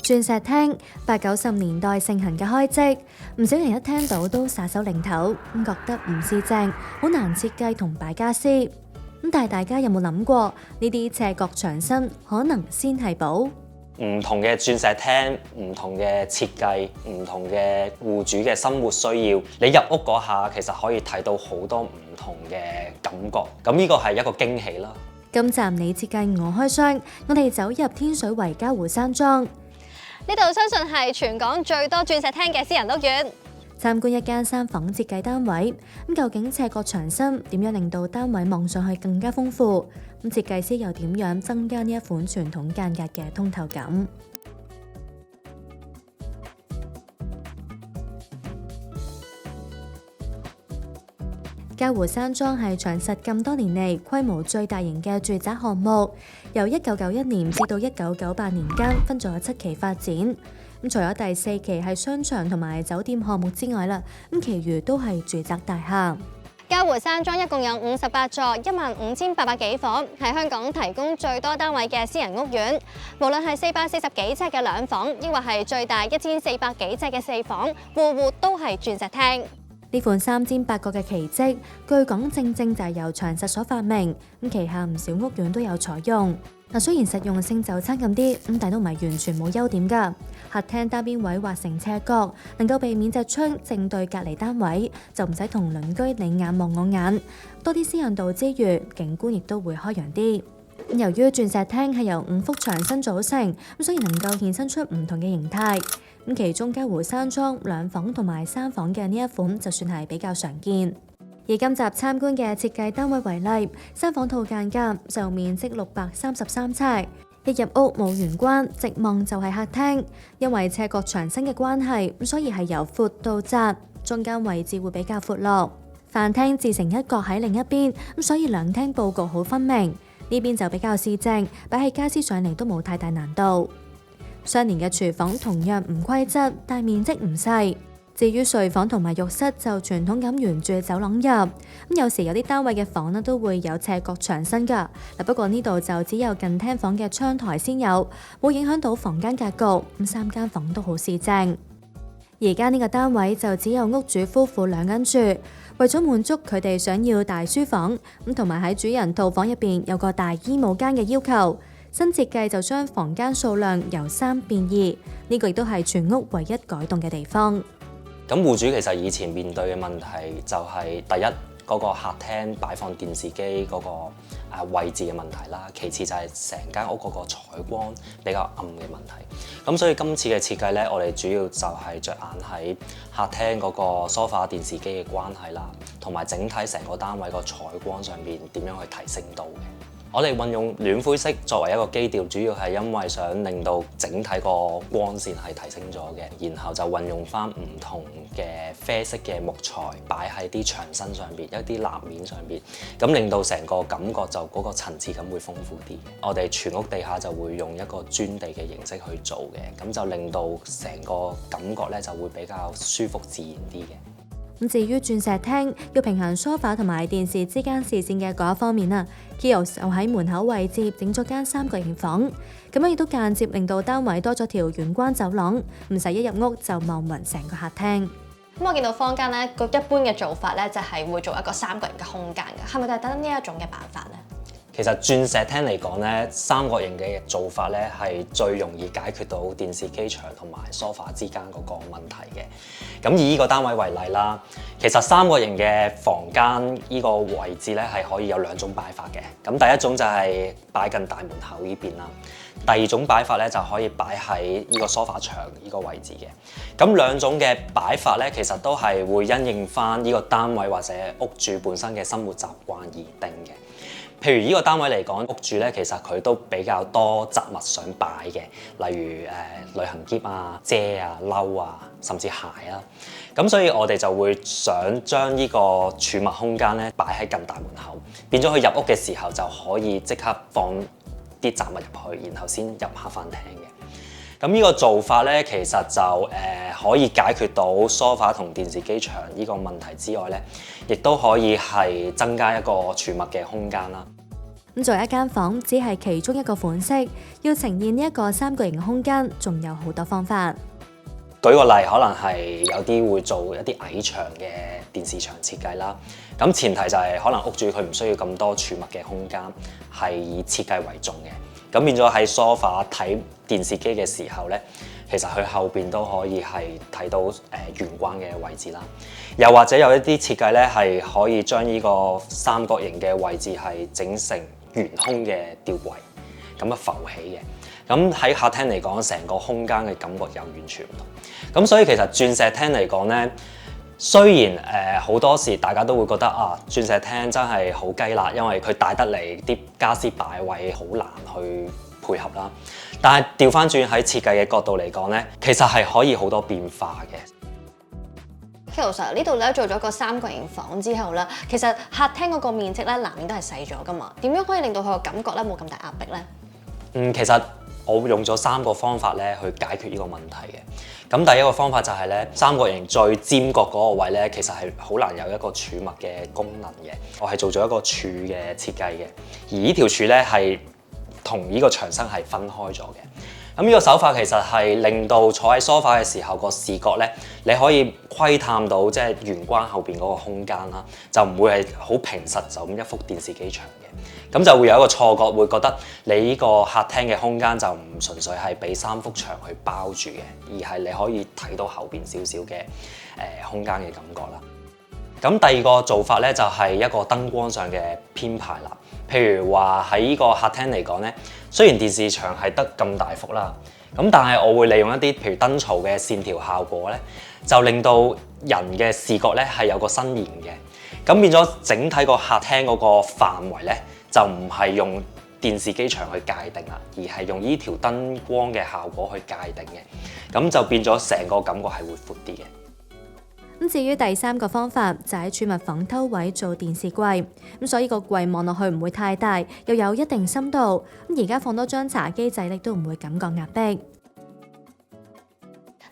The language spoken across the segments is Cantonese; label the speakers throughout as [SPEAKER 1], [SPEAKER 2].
[SPEAKER 1] 鑽石廳80-90年代盛行嘅開跡，唔少人一聽到都耍手擰頭，覺得唔四正，好難設計同擺家私。但係大家有冇諗過呢啲斜角牆身可能先係寶？
[SPEAKER 2] 唔同嘅鑽石廳，唔同嘅設計，唔同嘅戶主嘅生活需要，你入屋嗰下其實可以睇到好多唔同嘅感覺，咁呢個係一個驚喜啦。
[SPEAKER 1] 今集你設計我開箱，我哋走入天水圍嘉湖山莊，
[SPEAKER 3] 呢度相信係全港最多鑽石廳嘅私人屋苑。
[SPEAKER 1] 參觀一間3房設計單位，究竟斜角牆身點樣令到單位望上去更加豐富？設計師又點樣增加呢一款傳統間隔嘅通透感？嘉湖山莊係長實咁多年嚟規模最大型嘅住宅項目，由1991年至到1998年間分咗7期發展。除咗第4期係商場同埋酒店項目之外啦，其餘都係住宅大廈。
[SPEAKER 3] 嘉湖山莊一共有58座，15800幾房，係香港提供最多單位嘅私人屋苑。無論係440幾尺嘅2房，抑或係最大1400幾尺嘅4房，戶戶都係鑽石廳。呢
[SPEAKER 1] 款3尖8角嘅奇蹟，據講正正就係由長實所發明，旗下唔少屋苑都有採用。雖然實用性就差咁啲，但都唔係完全冇優點㗎。客廳單邊位畫成斜角，能夠避免隻窗正對隔離單位，就唔使同鄰居你眼望我眼，多啲私隱度之餘，景觀亦都會開揚啲。由於鑽石廳係由5幅牆身組成，所以能夠衍生出唔同嘅形態。其中嘉湖山莊2房同埋3房嘅呢一款就算係比較常見。以今集參觀嘅設計單位為例，3房套間隔就面積633尺，一入屋冇玄關，直望就係客廳。因為斜角牆身嘅關係，所以係由闊到窄，中間位置會比較闊落。飯廳自成一角喺另一邊，所以兩廳佈局好分明。呢邊就比較四正，擺起家私上嚟都冇太大難度。相連嘅廚房同樣唔規則，但面積唔細。至於睡房同埋浴室就傳統咁沿住走廊入，有時有啲單位嘅房呢都會有斜角牆身㗎。不過呢度就只有近廳房嘅窗台先有，冇影響到房間格局。3間房都好四正。而家呢個單位就只有屋主夫婦2人住，為咗滿足佢哋想要大書房同埋喺主人套房入邊有個大衣帽間嘅要求，新設計就將房間數量由3變2，呢個亦都係全屋唯一改動嘅地方。
[SPEAKER 2] 咁戶主其實以前面對嘅問題就係第一嗰個客廳擺放電視機嗰個位置嘅問題啦，其次就係成間屋嗰個採光比較暗嘅問題。咁所以今次嘅設計呢，我哋主要就係着眼喺客廳嗰個梳化電視機嘅關係啦，同埋整體成個單位個採光上面點樣去提升到嘅。我哋運用暖灰色作為一個基調，主要係因為想令到整體個光線係提升咗嘅，然後就運用翻唔同嘅啡色嘅木材擺喺啲牆身上邊，一啲立面上邊，咁令到成個感覺就嗰個層次感會豐富啲。我哋全屋地下就會用一個磚地嘅形式去做嘅，咁就令到成個感覺咧就會比較舒服自然啲嘅。
[SPEAKER 1] 至於鑽石廳要平衡梳化同埋電視之間視線嘅嗰一方面啊，Kiosk 又喺門口位置整咗間3角形房，咁樣亦都間接令到單位多咗條玄關走廊，唔使一入屋就望勻成個客廳。
[SPEAKER 3] 咁我見到坊間咧個一般嘅做法咧就係會做一個3角形嘅空間嘅，係咪就係等呢一種嘅辦法咧？
[SPEAKER 2] 其實鑽石廳嚟講咧，3角形嘅做法咧係最容易解決到電視機牆同埋梳化之間嗰個問題嘅。咁以呢個單位為例啦，其實3角形嘅房間呢個位置咧係可以有2種擺法嘅。咁第一種就係擺近大門口呢邊啦，第二種擺法咧就可以擺喺呢個梳化牆呢個位置嘅。咁2種嘅擺法咧，其實都係會因應翻呢個單位或者屋主本身嘅生活習慣而定嘅。譬如呢個單位嚟講，屋主咧其實佢都比較多雜物想擺嘅，例如旅行篋啊、遮啊、褸啊，甚至鞋啊。咁所以我哋就會想將呢個儲物空間咧擺喺近大門口，變咗佢入屋嘅時候就可以即刻放啲雜物入去，然後先入客飯廳嘅。咁呢個做法咧，其實就可以解決到梳化同電視機牆呢個問題之外咧，亦都可以係增加一個儲物嘅空間啦。
[SPEAKER 1] 咁作為一間房，只係其中一個款式，要呈現呢一個三角形空間，仲有好多方法。
[SPEAKER 2] 舉個例，可能係有啲會做一啲矮牆嘅電視牆設計啦。咁前提就係可能屋主佢唔需要咁多儲物嘅空間，係以設計為重嘅。咁變咗喺 sofa 睇電視機嘅時候咧，其實佢後邊都可以係睇到玄關嘅位置啦。又或者有一啲設計咧係可以將呢個三角形嘅位置係整成懸空嘅吊櫃，咁啊浮起嘅。咁喺客廳嚟講，成個空間嘅感覺又完全唔同。咁所以其實鑽石廳嚟講咧，雖然好多時大家都會覺得啊，鑽石廳真係好雞肋，因為佢大得嚟啲傢俬擺位好難去配合啦。但係調翻轉喺設計嘅角度嚟講咧，其實係可以好多變化嘅。
[SPEAKER 3] Kilo Sir，呢度咧做咗個三角形房之後咧，其實客廳嗰個面積咧南面都係細咗噶嘛，點樣可以令到佢個感覺咧冇咁大壓迫咧？
[SPEAKER 2] 其實我用咗3個方法咧去解決呢個問題嘅。咁第一個方法就係咧，三角形最尖角嗰個位咧，其實係好難有一個儲物嘅功能嘅。我係做咗一個柱嘅設計嘅，而呢條柱咧係同呢個牆身係分開咗嘅。咁呢個手法其實係令到坐喺 sofa 嘅時候個視覺咧，你可以窺探到即係玄關後邊嗰個空間啦，就唔會係好平實就咁一幅電視機牆嘅。咁就會有一個錯覺，會覺得你呢個客廳嘅空間就唔純粹係俾3幅牆去包住嘅，而係你可以睇到後邊少少嘅空間嘅感覺啦。咁第二個做法咧就係一個燈光上嘅編排啦。譬如話喺呢個客廳嚟講咧，雖然電視牆係得咁大幅啦，咁但係我會利用一啲譬如燈槽嘅線條效果咧，就令到人嘅視覺咧係有個伸延嘅。咁變咗整體個客廳嗰個範圍咧，就唔係用電視機牆去界定啦，而係用呢條燈光嘅效果去界定嘅。咁就變咗成個感覺係會闊啲嘅。
[SPEAKER 1] 咁至於第3個方法就喺儲物房偷位做電視櫃，咁所以個櫃望落去唔會太大，又有一定深度。咁而家放多張茶几仔，亦都唔會感覺壓迫。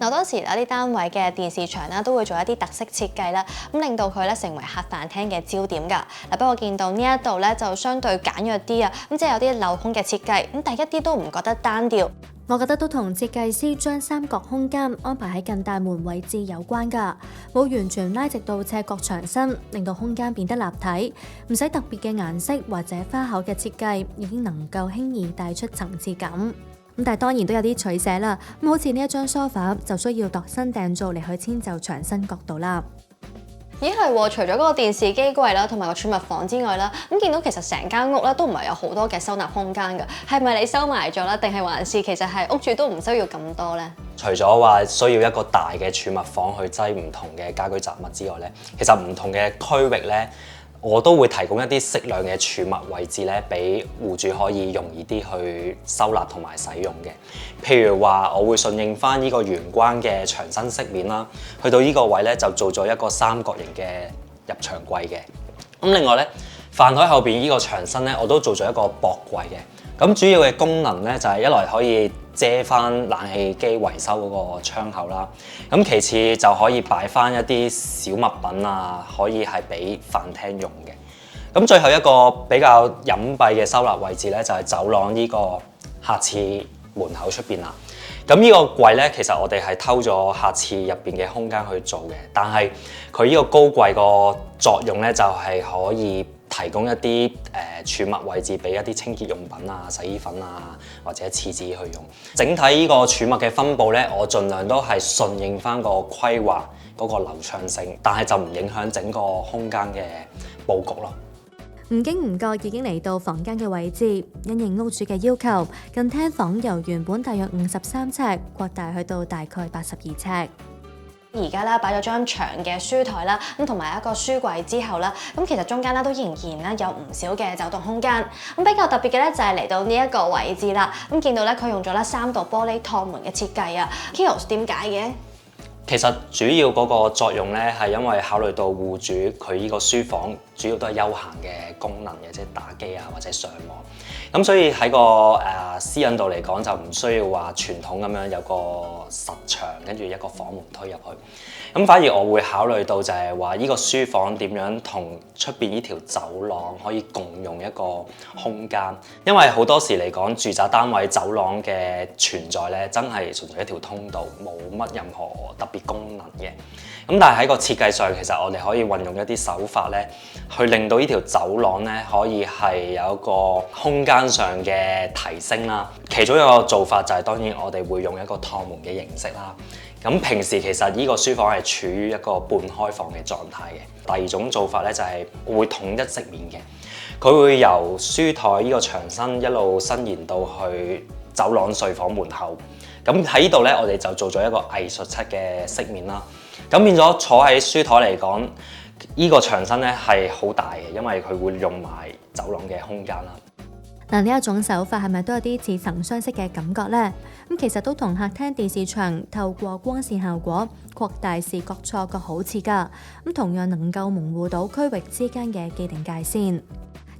[SPEAKER 3] 嗱，當時有啲單位嘅電視牆啦，都會做一啲特色設計啦，咁令到佢咧成為客飯廳嘅焦點㗎。嗱，不過見到呢一度咧就相對簡約啲啊，咁即係有啲鏤空嘅設計，咁但係一啲都唔覺得單調。
[SPEAKER 1] 我覺得都同設計師將三角空間安排喺近大門位置有關㗎，冇完全拉直到斜角牆身，令到空間變得立體，唔使特別嘅顏色或者花巧嘅設計，已經能夠輕易帶出層次感。咁但係當然都有啲取捨啦，咁好似呢一張 sofa 就需要度身訂造嚟去遷就牆身角度啦。
[SPEAKER 3] 咦係喎，除咗嗰個電視機櫃啦，同埋個儲物房之外啦，咁見到其實成間屋咧都唔係有好多嘅收納空間㗎，係咪你收埋咗啦？定係還是其實係屋主都唔需要咁多咧？
[SPEAKER 2] 除咗話需要一個大嘅儲物房去擠唔同嘅家居雜物之外咧，其實唔同嘅區域咧，我都會提供一啲適量嘅儲物位置咧，俾戶主可以容易啲去收納同埋使用嘅。譬如話，我會順應翻呢個玄關嘅牆身飾面啦，去到呢個位咧就做咗一個三角形嘅入牆櫃嘅。咁另外咧，飯台後邊呢個牆身咧，我都做咗一個駁櫃嘅。咁主要嘅功能咧就係一來可以遮翻冷氣機維修嗰個窗口啦，咁其次就可以擺翻一啲小物品啊，可以係俾飯廳用嘅。咁最後一個比較隱蔽嘅收納位置咧，就係走廊呢個客廁門口出邊啦。咁呢個櫃咧，其實我哋係偷咗客廁入邊嘅空間去做嘅，但係佢呢個高櫃個作用咧，就係可以提供一啲儲物位置俾一啲清潔用品啊、洗衣粉啊或者廁紙去用。整體呢個儲物嘅分佈咧，我盡量都係順應翻個規劃嗰個流暢性，但係就唔影響整個空間嘅佈局咯。
[SPEAKER 1] 唔經唔覺已經嚟到房間嘅位置，因應屋主嘅要求，近廳房由原本大約53尺擴大去到大概82尺。
[SPEAKER 3] 而家咧擺咗張長嘅書台啦，咁同埋一個書櫃之後啦，咁其實中間咧都仍然咧有唔少嘅走動空間。咁比較特別嘅咧就係嚟到呢一個位置啦，咁見到咧佢用咗咧3道玻璃趟門嘅設計啊。Kilo 點解嘅？
[SPEAKER 2] 其實主要嗰個作用咧，係因為考慮到戶主佢呢個書房主要都係休閒嘅功能嘅，即係打機啊或者上網。咁所以喺個私隱度嚟講，就唔需要話傳統咁樣有個實牆，跟住一個房門推入去。咁反而我會考慮到就係話呢個書房點樣同出邊呢條走廊可以共用一個空間，因為好多時嚟講，住宅單位走廊嘅存在咧，真係純粹一條通道，冇乜任何特別功能嘅。咁但係喺個設計上，其實我哋可以運用一啲手法咧，去令到呢條走廊咧可以係有一個空間上嘅提升啦。其中一個做法就係當然我哋會用一個趟門嘅形式啦。咁平時其實呢個書房係處於一個半開放嘅狀態嘅。第二種做法咧就係會統一飾面嘅，佢會由書台呢個牆身一路伸延到去走廊睡房門口。咁喺呢度咧，我哋就做咗一個藝術漆嘅飾面啦。咁變咗坐喺書台嚟講，呢個牆身咧係好大嘅，因為佢會用埋走廊嘅空間啦。
[SPEAKER 1] 嗱，呢一種手法係咪都有啲似曾相識嘅感覺呢？咁其實都同客廳電視牆透過光線效果擴大視覺錯覺好似㗎。咁同樣能夠模糊到區域之間嘅既定界線。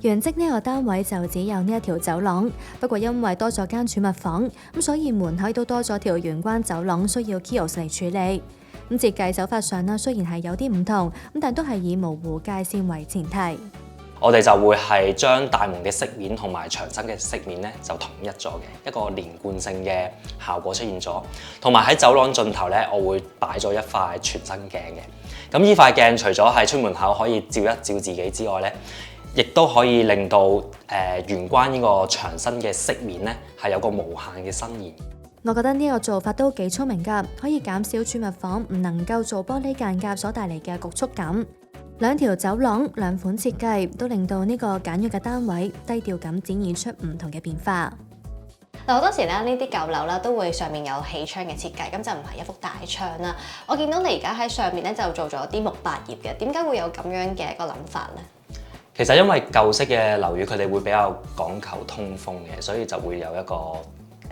[SPEAKER 1] 原則呢個單位就只有呢一條走廊，不過因為多咗間儲物房，咁所以門口都多咗條玄關走廊需要 kiosk 嚟處理。咁設計手法上呢，雖然係有啲唔同，咁但都係以模糊界線為前提。
[SPEAKER 2] 我哋就會係將大門嘅飾面同埋牆身嘅飾面咧就統一咗嘅，一個連貫性嘅效果出現咗。同埋喺走廊盡頭咧，我會擺咗一塊全身鏡嘅。咁呢塊鏡除咗係出門口可以照一照自己之外咧，亦都可以令到玄關呢個牆身嘅飾面咧係有個無限嘅伸延。
[SPEAKER 1] 我覺得呢個做法都幾聰明㗎，可以減少儲物房唔能夠做玻璃間隔所帶嚟嘅局促感。兩條走廊兩款設計都令到呢個簡約嘅單位低調咁展現出唔同嘅變化。
[SPEAKER 3] 嗱，好多時咧，呢啲舊樓啦都會上面有氣窗嘅設計，咁就唔係一幅大窗啦。我見到你而家喺上面咧就做咗啲木百葉嘅，點解會有咁樣嘅一個諗法呢？
[SPEAKER 2] 其實因為舊式嘅樓宇佢哋會比較講求通風嘅，所以就會有一個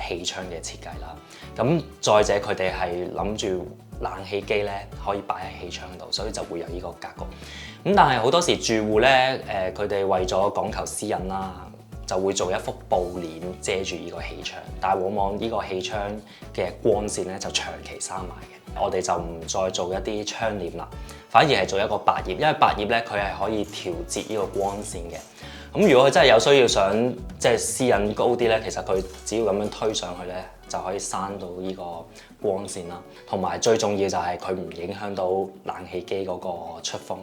[SPEAKER 2] 氣窗嘅設計啦。咁再者佢哋係諗住冷氣機咧可以擺喺氣窗度，所以就會有呢個格局。咁但係好多時住戶咧，佢哋為咗講求私隱啦，就會做一幅布簾遮住呢個氣窗，但係往往呢個氣窗嘅光線咧就長期閂埋嘅。我哋就唔再做一啲窗簾啦，反而係做一個百葉，因為百葉咧佢係可以調節呢個光線嘅。咁如果佢真係有需要想即係私隱高啲咧，其實佢只要咁樣推上去咧，就可以閂到呢個光線啦。同埋最重要就係佢唔影響到冷氣機嗰個出風。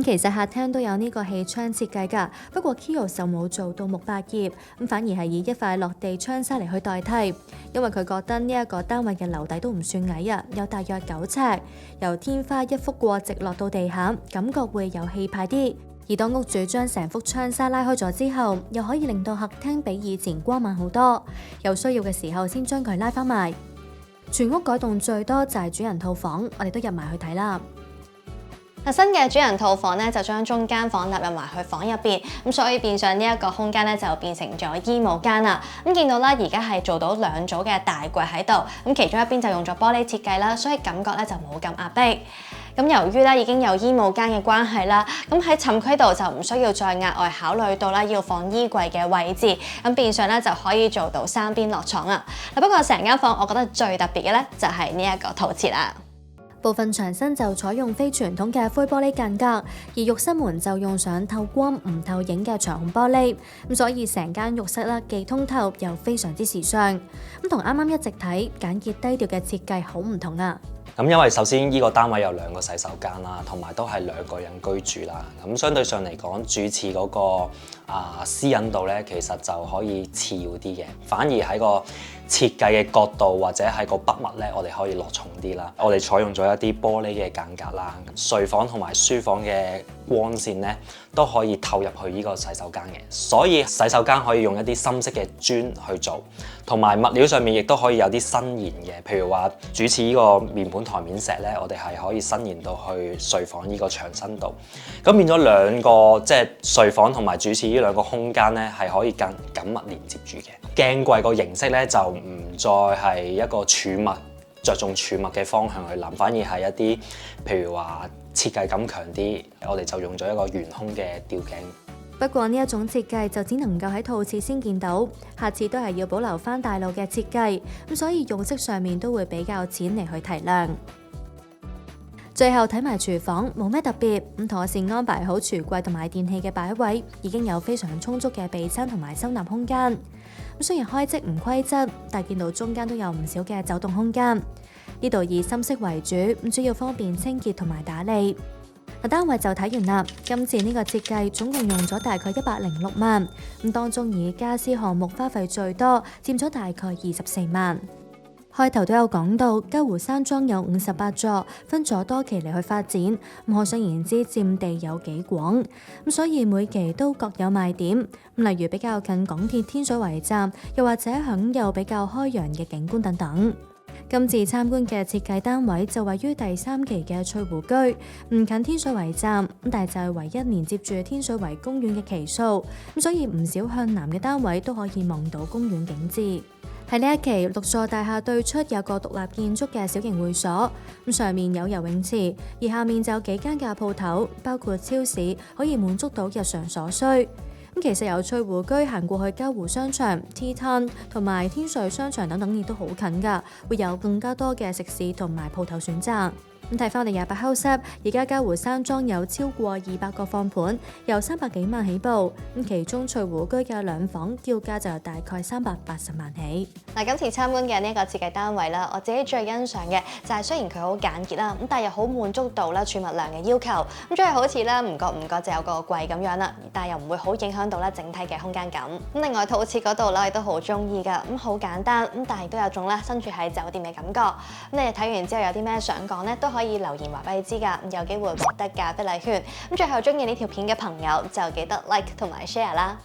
[SPEAKER 1] 其實客廳都有呢個氣窗設計㗎，不過 kiosk 就冇做到木百葉，反而係以一塊落地窗紗嚟去代替，因為佢覺得呢一個單位嘅樓底都唔算矮啊，有大約9尺，由天花一幅過直落到地下，感覺會有氣派啲。而當屋主將成幅窗紗拉開咗之後，又可以令到客廳比以前光猛好多，有需要嘅時候先將佢拉返埋。全屋改動最多就係主人套房，我哋都入埋去睇啦。
[SPEAKER 3] 新嘅主人套房咧就將中間房納入埋去房入邊，咁所以變相呢一個空間咧就變成咗衣帽間啦。咁見到啦，而家係做到2組嘅大櫃喺度，咁其中一邊就用咗玻璃設計啦，所以感覺咧就冇咁壓迫。咁由於咧已經有衣帽間嘅關係啦，咁喺寢區度就唔需要再額外考慮到啦要放衣櫃嘅位置，咁變相咧就可以做到3邊落床啦。不過成間房我覺得最特別嘅咧就係呢一個套設啦。
[SPEAKER 1] 部分牆身就採用非傳統嘅灰玻璃間隔，而浴室門就用上透光唔透影嘅長虹玻璃，咁所以成間浴室啦既通透又非常之時尚，咁同啱啱一直睇簡潔低調嘅設計好唔同啊！
[SPEAKER 2] 咁因為首先呢個單位有2個洗手間啦，同埋都係2個人居住啦。咁相對上嚟講，主次嗰個私隱度咧，其實就可以次要啲嘅。反而喺個設計嘅角度或者係個筆墨咧，我哋可以落重啲啦。我哋採用咗一啲玻璃嘅間隔啦，睡房同埋書房嘅光線咧都可以透入去呢個洗手間嘅，所以洗手間可以用一啲深色嘅磚去做，同埋物料上面亦都可以有啲伸延嘅，譬如話主次呢個面盤台面石咧，我哋係可以伸延到去睡房呢個牆身度，咁變咗2個即係睡房同埋主次呢2個空間咧係可以更緊密連接住嘅。鏡櫃個形式咧就唔再係一個儲物着重儲物嘅方向去諗，反而係一啲譬如話設計感強啲，我哋就用咗一個懸空嘅吊鏡。
[SPEAKER 1] 不過呢一種設計就只能夠喺套設先見到，下次都係要保留返大路嘅設計，咁所以用色上面都會比較淺嚟去提亮。最後睇埋廚房，冇咩特別，咁妥善安排好櫥櫃同埋電器嘅擺位，已經有非常充足嘅備餐同埋收納空間。咁雖然開則唔規則，但見到中間都有唔少嘅走動空間。呢度以深色為主，咁主要方便清潔同埋打理。單位就睇完啦。今次呢個設計總共用咗大概106萬，咁當中以家私項目花費最多，佔咗大概24萬。開頭都有講到，嘉湖山莊有58座，分咗多期嚟去發展，咁可想而知佔地有幾廣，咁所以每期都各有賣點，例如比較近港鐵天水圍站，又或者享有比較開揚嘅景觀等等。今次參觀嘅設計單位就位於第3期嘅翠湖居，唔近天水圍站，但係就係唯一連接住天水圍公園嘅期數，咁所以唔少向南嘅單位都可以望到公園景緻。喺呢一期6座大廈對出有個獨立建築嘅小型會所，咁上面有游泳池，而下面就有幾間嘅鋪頭，包括超市，可以滿足到日常所需。咁其實由翠湖居行過去嘉湖商場、T Town 同埋天瑞商場等等，亦都好近㗎，會有更加多嘅食肆同埋鋪頭選擇。咁睇翻我哋28 House，而家嘉湖山莊有超過200個放盤，由300幾萬起步。咁其中翠湖居嘅2房叫價就由大概380萬起。
[SPEAKER 3] 嗱，今次參觀嘅呢一個設計單位啦，我自己最欣賞嘅就係雖然佢好簡潔啦，咁但係又好滿足到啦儲物量嘅要求。咁即係好似咧唔覺就有個櫃咁樣啦，但係又唔會好影響到咧整體嘅空間感。咁另外套設嗰度咧亦都好中意㗎，咁好簡單，咁但係都有種咧身處喺酒店嘅感覺。咁你哋睇完之後有啲咩想講咧，都可以留言話俾你知㗎，有機會獲得咖啡禮券。咁最後中意呢條片嘅朋友就記得 like 同埋 share 啦。